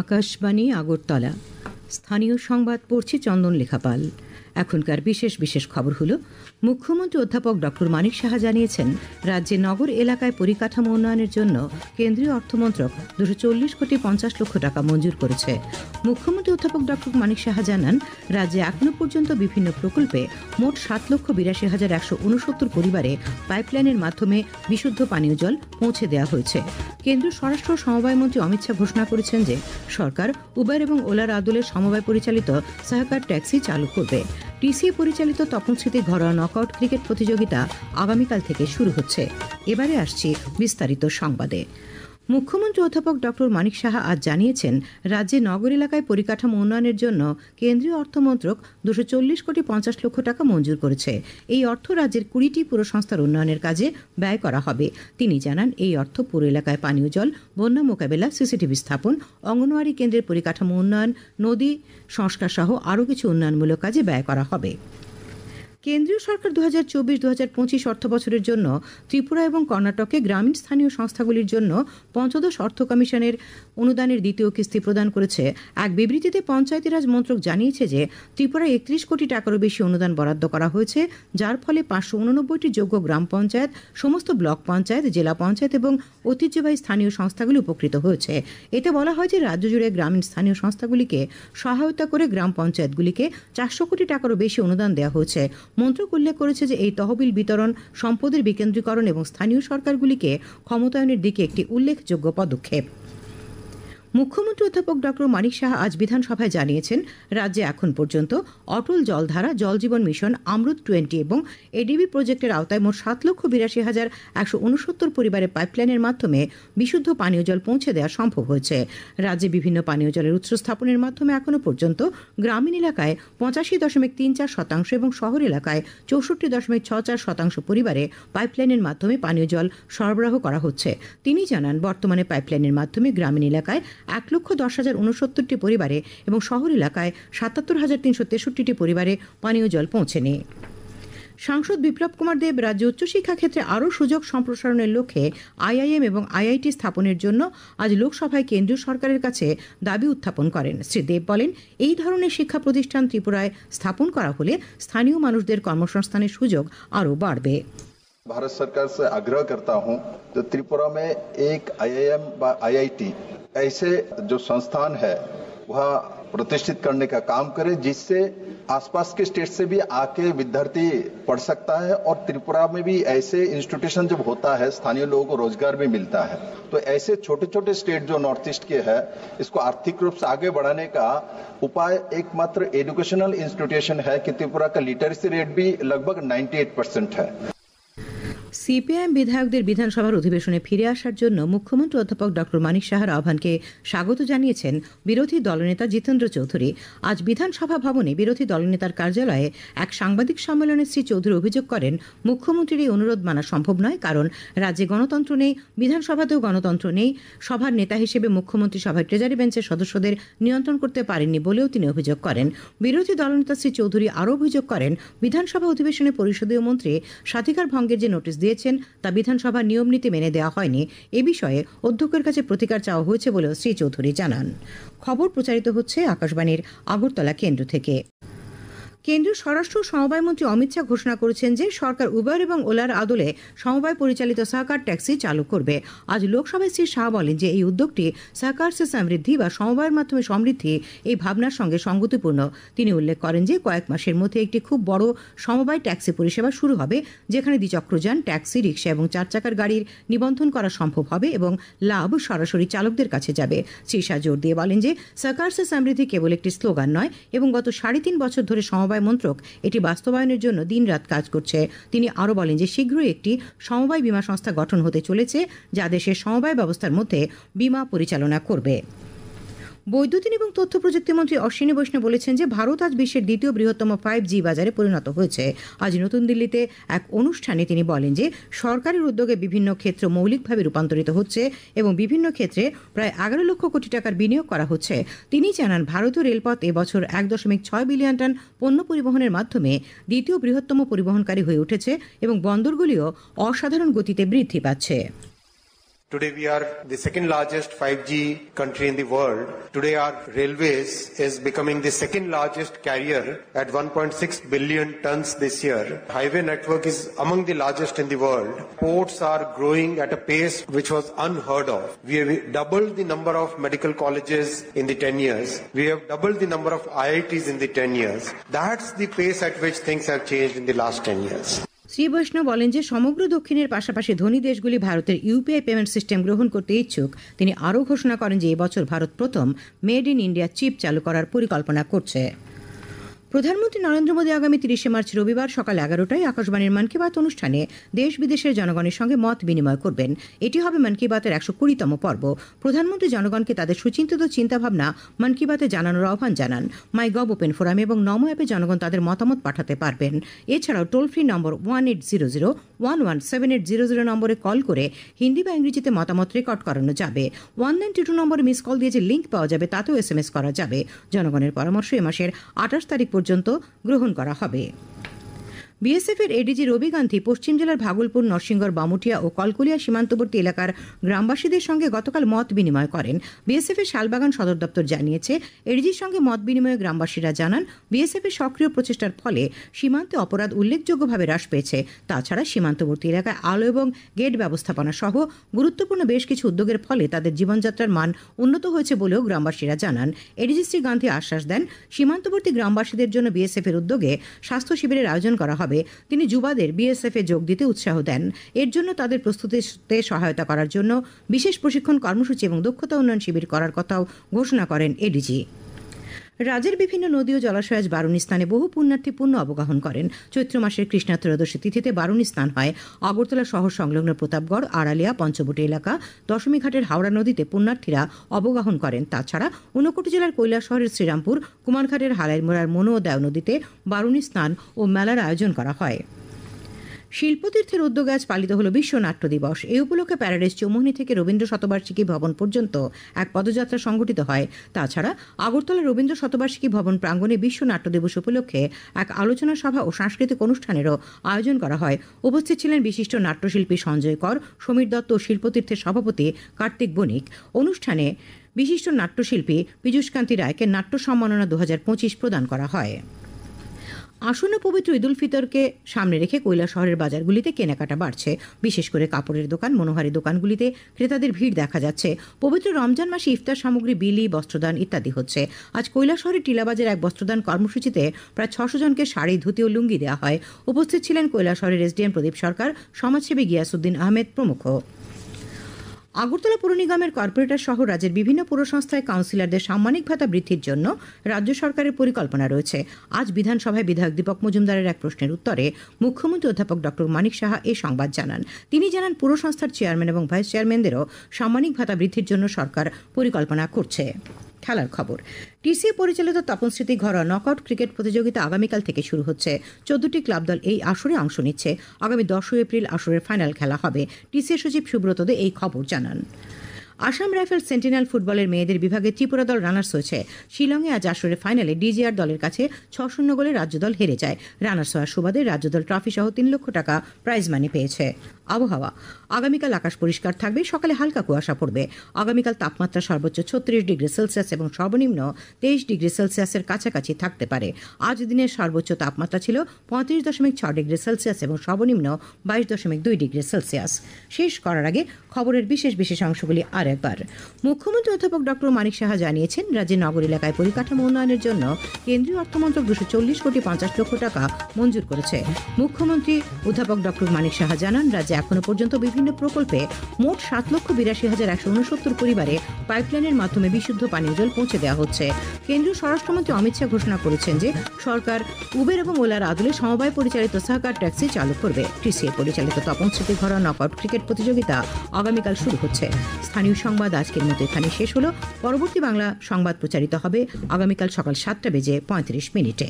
আকাশবাণী আগরতলা। স্থানীয় সংবাদ পড়ছি চন্দন লেখাপাল। এখনকার বিশেষ বিশেষ খবর হলো, মুখ্যমন্ত্রী অধ্যাপক ডক্টর মানিক সাহা জানিয়েছেন, রাজ্যে নগর এলাকায় পরিকাঠামো উন্নয়নের জন্য কেন্দ্রীয় অর্থমন্ত্রক 240 কোটি 50 লক্ষ টাকা মঞ্জুর করেছে। মুখ্যমন্ত্রী অধ্যাপক ডক্টর মানিক সাহা জানান, রাজ্যে এখনও পর্যন্ত বিভিন্ন প্রকল্পে মোট 7,82,169 পরিবারে পাইপলাইনের মাধ্যমে বিশুদ্ধ পানীয় জল পৌঁছে দেওয়া হয়েছে। কেন্দ্রীয় স্বরাষ্ট্র ও সমবায় মন্ত্রী অমিত শাহ ঘোষণা করেছেন যে সরকার উবার এবং ওলার আদলে সমবায় পরিচালিত সহকার ট্যাক্সি চালু করবে। টিসিএ পরিচালিত তপন স্মৃতি ঘরোয়া নকআউট ক্রিকেট প্রতিযোগিতা আগামীকাল থেকে শুরু হচ্ছে। এবারে আসছি বিস্তারিত সংবাদে। মুখ্যমন্ত্রী অধ্যাপক ডক্টর মানিক সাহা আজ জানিয়েছেন, রাজ্যে নগর এলাকায় পরিকাঠামো উন্নয়নের জন্য কেন্দ্রীয় অর্থমন্ত্রক 240 কোটি 50 লক্ষ টাকা মঞ্জুর করেছে। এই অর্থ রাজ্যের 20টি পুর সংস্থার উন্নয়নের কাজে ব্যয় করা হবে। তিনি জানান, এই অর্থ পুর এলাকায় পানীয় জল, বন্যা মোকাবেলা, সিসিটিভি স্থাপন, অঙ্গনওয়াড়ি কেন্দ্রের পরিকাঠামো উন্নয়ন, নদী সংস্কার সহ আরও কিছু উন্নয়নমূলক কাজে ব্যয় করা হবে। কেন্দ্রীয় সরকার 2024-2025 অর্থ বছরের জন্য ত্রিপুরা এবং কর্ণাটকে গ্রামীণ স্থানীয় সংস্থাগুলির জন্য পঞ্চদশ অর্থ কমিশনের অনুদানের দ্বিতীয় কিস্তি প্রদান করেছে। এক বিবৃতিতে পঞ্চায়েতি রাজ মন্ত্রক জানিয়েছে যে ত্রিপুরায় 31 কোটি টাকারও বেশি অনুদান বরাদ্দ করা হয়েছে, যার ফলে 589টি যোগ্য গ্রাম পঞ্চায়েত, সমস্ত ব্লক পঞ্চায়েত, জেলা পঞ্চায়েত এবং ঐতিহ্যবাহী স্থানীয় সংস্থাগুলি উপকৃত হয়েছে। এতে বলা হয় যে রাজ্য জুড়ে গ্রামীণ স্থানীয় সংস্থাগুলিকে সহায়তা করে গ্রাম পঞ্চায়েতগুলিকে 400 কোটি টাকারও বেশি অনুদান দেওয়া হয়েছে। মন্ত্রক উল্লেখ করেছে যে এই তহবিল বিতরণ সম্পদের বিকেন্দ্রীকরণ এবং স্থানীয় সরকারগুলিকে ক্ষমতায়নের দিকে একটি উল্লেখযোগ্য পদক্ষেপ। মুখ্যমন্ত্রী অধ্যাপক ডক্টর মানিক সাহা আজ বিধানসভায় জানিয়েছেন, রাজ্যে এখন পর্যন্ত অটল জলধারা, জল জীবন মিশন, অমৃত 20 এবং এডিবি প্রজেক্টের আওতায় মোট 7,82,169 পরিবারে পাইপলাইনের মাধ্যমে বিশুদ্ধ পানীয় জল পৌঁছে দেওয়া সম্ভব হয়েছে। রাজ্যে বিভিন্ন পানীয় জলের উৎস স্থাপনের মাধ্যমে এখনও পর্যন্ত গ্রামীণ এলাকায় 85.34% এবং শহর এলাকায় 64.64% পরিবারে পাইপলাইনের মাধ্যমে পানীয় জল সরবরাহ করা হচ্ছে। তিনি জানান, বর্তমানে পাইপলাইনের মাধ্যমে গ্রামীণ এলাকায় 1,10,069টি পরিবারে এবং শহর এলাকায় 77,363টি পরিবারে পানীয় জল পৌঁছেনি। সাংসদ বিপ্লব কুমার দেব রাজ্য উচ্চশিক্ষা ক্ষেত্রে আরও সুযোগ সম্প্রসারণের লক্ষ্যে আইআইএম এবং আইআইটি স্থাপনের জন্য আজ লোকসভায় কেন্দ্রীয় সরকারের কাছে দাবি উত্থাপন করেন। শ্রী দেব বলেন, এই ধরনের শিক্ষা প্রতিষ্ঠান ত্রিপুরায় স্থাপন করা হলে স্থানীয় মানুষদের কর্মসংস্থানের সুযোগ আরও বাড়বে। भारत सरकार से आग्रह करता हूं, तो त्रिपुरा में एक आईआईएम व आईआईटी ऐसे जो संस्थान है वह प्रतिष्ठित करने का काम करे, जिससे आसपास के स्टेट से भी आके विद्यार्थी पढ़ सकता है और त्रिपुरा में भी ऐसे इंस्टीट्यूशन जब होता है स्थानीय लोगों को रोजगार भी मिलता है। तो ऐसे छोटे छोटे स्टेट जो नॉर्थ ईस्ट के है, इसको आर्थिक रूप से आगे बढ़ाने का उपाय एकमात्र एजुकेशनल इंस्टीट्यूशन है कि त्रिपुरा का लिटरेसी रेट भी लगभग 98% है। সিপিআইএম বিধায়কদের বিধানসভার অধিবেশনে ফিরে আসার জন্য মুখ্যমন্ত্রী অধ্যাপক ডক্টর মানিক সাহার আহ্বানকে স্বাগত জানিয়েছেন বিরোধী দলনেতা জিতেন্দ্র চৌধুরী। আজ বিধানসভা ভবনে বিরোধী দলনেতার কার্যালয়ে এক সাংবাদিক সম্মেলনে শ্রী চৌধুরী অভিযোগ করেন, মুখ্যমন্ত্রীর এই অনুরোধ মানা সম্ভব নয়, কারণ রাজ্যে গণতন্ত্র নেই, বিধানসভাতেও গণতন্ত্র নেই। সভার নেতা হিসেবে মুখ্যমন্ত্রী সভায় ট্রেজারি বেঞ্চের সদস্যদের নিয়ন্ত্রণ করতে পারেননি বলেও তিনি অভিযোগ করেন। বিরোধী দলনেতা শ্রী চৌধুরী আরও অভিযোগ করেন, বিধানসভা অধিবেশনে পরিষদীয় মন্ত্রী স্বাধিকার ভঙ্গের যে নোটিশ দিয়েছেন তা বিধানসভার নিয়ম নীতি মেনে দেওয়া হয়নি। এ বিষয়ে অধ্যক্ষের কাছে প্রতিকার চাওয়া হয়েছে বলেও শ্রী চৌধুরী জানান। খবর প্রচারিত হচ্ছে আকাশবাণীর আগরতলা কেন্দ্র থেকে। কেন্দ্রীয় স্বরাষ্ট্র ও সমবায় মন্ত্রী অমিত শাহ ঘোষণা করেছেন যে সরকার উবার এবং ওলার আদলে সমবায় পরিচালিত সহকার ট্যাক্সি চালু করবে। আজ লোকসভায় শ্রী শাহ বলেন যে এই উদ্যোগটি সহকার সে সমৃদ্ধি বা সমবায়ের মাধ্যমে সমৃদ্ধি এই ভাবনার সঙ্গে সঙ্গতিপূর্ণ। তিনি উল্লেখ করেন যে কয়েক মাসের মধ্যে একটি খুব বড় সমবায় ট্যাক্সি পরিষেবা শুরু হবে, যেখানে দ্বিচক্রযান, ট্যাক্সি, রিক্সা এবং 4 চাকার গাড়ির নিবন্ধন করা সম্ভব হবে এবং লাভ সরাসরি চালকদের কাছে যাবে। শ্রী শাহ জোর দিয়ে বলেন যে সহকার সে সমৃদ্ধি কেবল একটি স্লোগান নয় এবং গত 3.5 বছর ধরে সমবায় মন্ত্রক এটি বাস্তবায়নের জন্য দিনরাত কাজ করছে। তিনি আরও বলেন যে শীঘ্রই একটি সমবায় বীমা সংস্থা গঠন হতে চলেছে, যা দেশের সমবায় ব্যবস্থার মধ্যে বীমা পরিচালনা করবে। বৈদ্যুতিন এবং তথ্য প্রযুক্তি মন্ত্রী অশ্বিনী বৈষ্ণব বলেছেন যে ভারত আজ বিশ্বের দ্বিতীয় বৃহত্তম 5G বাজারে পরিণত হয়েছে। আজ নতুন দিল্লিতে এক অনুষ্ঠানে তিনি বলেন যে সরকারের উদ্যোগে বিভিন্ন ক্ষেত্র মৌলিকভাবে রূপান্তরিত হচ্ছে এবং বিভিন্ন ক্ষেত্রে প্রায় 11 লক্ষ কোটি টাকার বিনিয়োগ করা হচ্ছে। তিনি জানান, ভারতীয় রেলপথ এবছর 1.6 বিলিয়ন টন পণ্য পরিবহনের মাধ্যমে দ্বিতীয় বৃহত্তম পরিবহনকারী হয়ে উঠেছে এবং বন্দরগুলিও অসাধারণ গতিতে বৃদ্ধি পাচ্ছে। Today we are the second largest 5G country in the world. Today our railways is becoming the second largest carrier at 1.6 billion tons this year. Highway network is among the largest in the world. Ports are growing at a pace which was unheard of. We have doubled the number of medical colleges in the 10 years. We have doubled the number of IITs in the 10 years. That's the pace at which things have changed in the last 10 years. Shri বৈষ্ণব বলেন যে সমগ্র দক্ষিণের পাশাপাশি ধনী দেশগুলি ভারতের UPI payment system গ্রহণ করতে ইচ্ছুক। তিনি আরও ঘোষণা করেন যে এবছর ভারত প্রথম মেড ইন ইন্ডিয়া চিপ চালু করার পরিকল্পনা করছে। প্রধানমন্ত্রী নরেন্দ্র মোদী আগামী 30 মার্চ রবিবার সকাল 11টায় আকাশবাণীর মন কি বাত অনুষ্ঠানে দেশ বিদেশের জনগণের সঙ্গে মত বিনিময় করবেন। এটি হবে মন কি বাতের 120তম পর্ব। প্রধানমন্ত্রী জনগণকে তাদের সুচিন্তিত চিন্তাভাবনা মন কি বাতে জানানোর আহ্বান জানান। মাই গভ ওপেন ফোরাম এবং নমো অ্যাপে জনগণ তাদের মতামত পাঠাতে পারবেন। এছাড়াও টোল ফ্রি নম্বর 1800-117800 নম্বরে কল করে হিন্দি বা ইংরেজিতে মতামত রেকর্ড করানো যাবে। 1922 নম্বরে মিস কল দিয়ে যে লিঙ্ক পাওয়া যাবে তাতেও SMS করা যাবে। জনগণের পরামর্শ এ মাসের 28 তারিখ পর্যন্ত গ্রহণ করা হবে। বিএসএফের এডিজি রবি গান্ধী পশ্চিম জেলার ভাগলপুর, নরসিংগড়, বামুটিয়া ও কলকলিয়া সীমান্তবর্তী এলাকার গ্রামবাসীদের সঙ্গে গতকাল মত বিনিময় করেন। বিএসএফের শালবাগান সদর দপ্তর জানিয়েছে, এডিজির সঙ্গে মত বিনিময়ে গ্রামবাসীরা জানান বিএসএফের সক্রিয় প্রচেষ্টার ফলে সীমান্তে অপরাধ উল্লেখযোগ্যভাবে হ্রাস পেয়েছে। তাছাড়া সীমান্তবর্তী এলাকায় আলো এবং গেট ব্যবস্থাপনা সহ গুরুত্বপূর্ণ বেশ কিছু উদ্যোগের ফলে তাদের জীবনযাত্রার মান উন্নত হয়েছে বলেও গ্রামবাসীরা জানান। এডিজি শ্রী গান্ধী আশ্বাস দেন, সীমান্তবর্তী গ্রামবাসীদের জন্য বিএসএফের উদ্যোগে স্বাস্থ্য শিবিরের আয়োজন করা হবে। তিনি যুবাদের বিএসএফ এ যোগ দিতে উৎসাহ দেন। এর জন্য তাদের প্রস্তুতিতে সহায়তা করার জন্য বিশেষ প্রশিক্ষণ কর্মসূচি এবং দক্ষতা উন্নয়ন শিবির করার কথাও ঘোষণা করেন এডিজি। রাজ্যের বিভিন্ন নদী ও জলাশয়ে আজ বারুণী স্নানে বহু পুণ্যার্থী পুণ্য অবগাহন করেন। চৈত্র মাসের কৃষ্ণা ত্রয়োদশী তিথিতে বারুণী স্নান হয়। আগরতলা শহর সংলগ্ন প্রতাপগড়, আড়ালিয়া, পঞ্চবটি এলাকা, দশমীঘাটের হাওড়া নদীতে পুণ্যার্থীরা অবগাহন করেন। তাছাড়া ঊনকোটি জেলার কৈলাসহরের শ্রীরামপুর, কুমারঘাটের হালাইমোড়ার মনো ও দেও নদীতে বারুণী স্নান ও মেলার আয়োজন করা হয়। শিল্পতীর্থের উদ্যোগে আজ পালিত হল বিশ্ব নাট্য দিবস। এই উপলক্ষে প্যারাডাইস চৌমুহনী থেকে রবীন্দ্র শতবার্ষিকী ভবন পর্যন্ত এক পদযাত্রা সংগঠিত হয়। তাছাড়া আগরতলা রবীন্দ্র শতবার্ষিকী ভবন প্রাঙ্গণে বিশ্ব নাট্য দিবস উপলক্ষে এক আলোচনা সভা ও সাংস্কৃতিক অনুষ্ঠানেরও আয়োজন করা হয়। উপস্থিত ছিলেন বিশিষ্ট নাট্যশিল্পী সঞ্জয় কর, সমীর দত্ত ও শিল্পতীর্থের সভাপতি কার্তিক বণিক। অনুষ্ঠানে বিশিষ্ট নাট্যশিল্পী পীযূষকান্তি রায়কে নাট্য সম্মাননা 2025 প্রদান করা হয়। আসন্ন পবিত্র ঈদ উল ফিতরকে সামনে রেখে কৈলাসহরের বাজারগুলিতে কেনাকাটা বাড়ছে। বিশেষ করে কাপড়ের দোকান, মনোহারি দোকানগুলিতে ক্রেতাদের ভিড় দেখা যাচ্ছে। পবিত্র রমজান মাসে ইফতার সামগ্রী বিলি, বস্ত্রদান ইত্যাদি হচ্ছে। আজ কৈলাসহরের টিলাবাজার এক বস্ত্রদান কর্মসূচিতে প্রায় 600 জনকে শাড়ি, ধুতি ও লুঙ্গি দেওয়া হয়। উপস্থিত ছিলেন কৈলাসহরের এসডিএম প্রদীপ সরকার, সমাজসেবী গিয়াসউদ্দিন আহমেদ প্রমুখ। আগরতলা পৌর নিগমের কর্পোরেটর সহ রাজ্যের বিভিন্ন পৌরসংস্থায় কাউন্সিলরদের সাম্মানিক ভাতা বৃদ্ধির জন্য রাজ্য সরকারের পরিকল্পনা রয়েছে। আজ বিধানসভায় বিধায়ক দীপক মজুমদারের এক প্রশ্নের উত্তরে মুখ্যমন্ত্রী অধ্যাপক ডক্টর মানিক সাহা এ সংবাদ জানান। তিনি জানান, পৌরসংস্থার চেয়ারম্যান এবং ভাইস চেয়ারম্যানদেরও সাম্মানিক ভাতা বৃদ্ধির জন্য সরকার পরিকল্পনা করছে। খেলার খবর। টিসিএ পরিচালিত তপন স্মৃতি ঘরোয়া নকআউট ক্রিকেট প্রতিযোগিতা আগামীকাল থেকে শুরু হচ্ছে। 14টি ক্লাব দল এই আসরে অংশ নিচ্ছে। আগামী 10 এপ্রিল আসরের ফাইনাল খেলা হবে। টিসিএ সচিব সুব্রত দে এই খবর জানান। আসাম রাইফেলস সেন্টিনেল ফুটবলের মেয়েদের বিভাগে ত্রিপুরা দল রানার্স হয়েছে। শিলংয়ে আজ আসরের ফাইনালে ডিজিআর দলের কাছে 6-0 গোলে রাজ্য দল হেরে যায়। রানার্স হওয়ার সুবাদে রাজ্য দল ট্রফি সহ 3 লক্ষ টাকা প্রাইজ মানি পেয়েছে। আবহাওয়া। আগামীকাল আকাশ পরিষ্কার থাকবে, সকালে হালকা কুয়াশা পড়বে। আগামীকাল তাপমাত্রা সর্বোচ্চ 36 ডিগ্রি সেলসিয়াস এবং সর্বনিম্ন 23 ডিগ্রি সেলসিয়াসের কাছাকাছি থাকতে পারে। আজ দিনের সর্বোচ্চ তাপমাত্রা ছিল 35.6 ডিগ্রি সেলসিয়াস এবং সর্বনিম্ন 22.2 ডিগ্রি সেলসিয়াস। শেষ করার আগে খবরের বিশেষ অংশগুলি আরেকবার। মুখ্যমন্ত্রী অধ্যাপক ডক্টর মানিক সাহা জানিয়েছেন, রাজ্যের নগর এলাকায় পরিকাঠামো উন্নয়নের জন্য কেন্দ্রীয় অর্থমন্ত্রক 240 কোটি 50 লক্ষ টাকা মঞ্জুর করেছে। মুখ্যমন্ত্রী অধ্যাপক ডক্টর মানিক সাহা জানান, রাজ্যে এখনো পর্যন্ত বিভিন্ন প্রকল্পে মোট 7,82,169 পরিবারে পাইপলাইনের মাধ্যমে বিশুদ্ধ পানীয় জল পৌঁছে দেওয়া হচ্ছে। কেন্দ্রীয় স্বরাষ্ট্রমন্ত্রী অমিত শাহ ঘোষণা করেছেন যে সরকার উবের এবং ওলার আদলে সমবায় পরিচালিত সহকার ট্যাক্সি চালু করবে। টিসিএ পরিচালিত তপন স্মৃতি ঘরোয়া নকআউট ক্রিকেট প্রতিযোগিতা আগামীকাল শুরু হচ্ছে। স্থানীয় সংবাদ আজকের মতো এখানে শেষ হলো। পরবর্তী বাংলা সংবাদ প্রচারিত হবে আগামীকাল সকাল 7:35 মিনিটে।